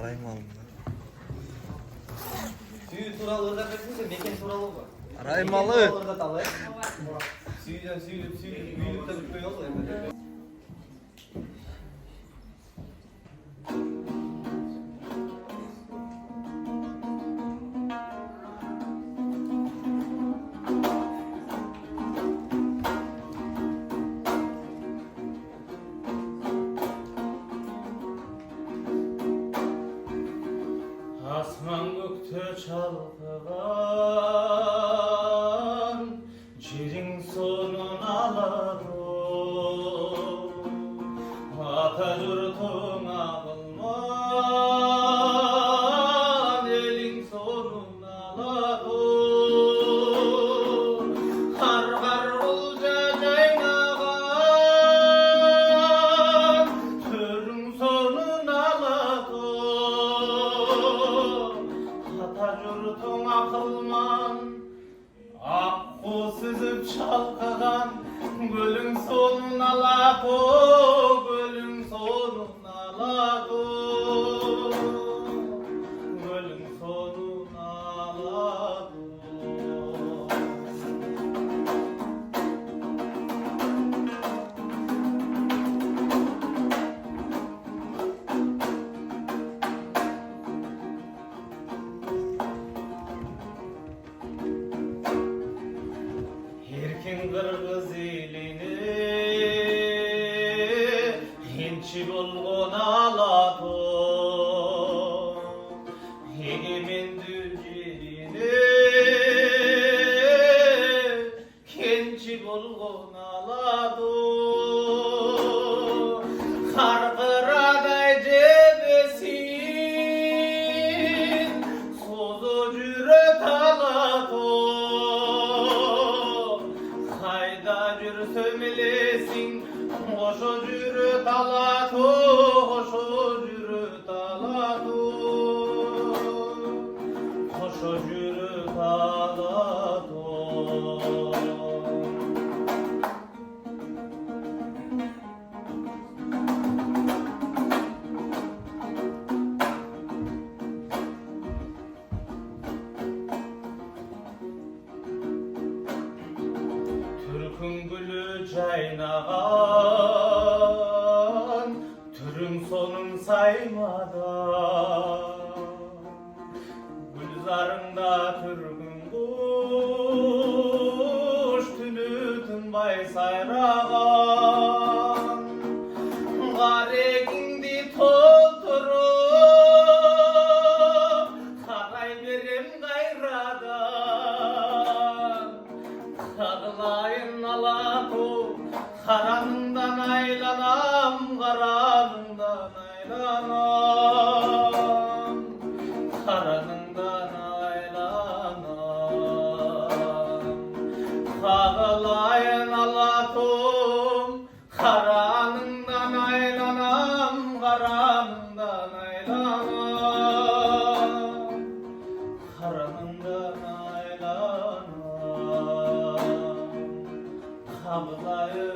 Araymalı. Suyu turalı da kaçınca neken turalı mı? Araymalı. Suyudan büyülüp de bitmiyor mu? Asman gökte çalkılan cirin sonun aladı ata yurtun ağılman elin sonun aladı har har ulca caynağan türün sonun aladı ata yurtun akılman akku süzüp çalkadan gölün sonun aladı gölün sonun aladı gölün sonun aladı Erkin kırgız elini hinçi bolgon aladı egemen dücerini kençi bolgon aladı karkıraday cebesin sozu cüret aladı hayda jür sömelesin hoşo jürüt aladı hoşo jürüt aladı hoşo jürüt aladı Türk'ün gülü caynağan türün sonun saymadan gülzarında Türk'ün kuş tünü tınbay sayrağan garegindi tolturup karay berem gayradan Kağlayın alaku, karanından aylanam, karanından aylanam, karanından aylanam. Kağlayın alaku, karanından aylanam, karanından aylanam, karanından aylanam. Kağlayın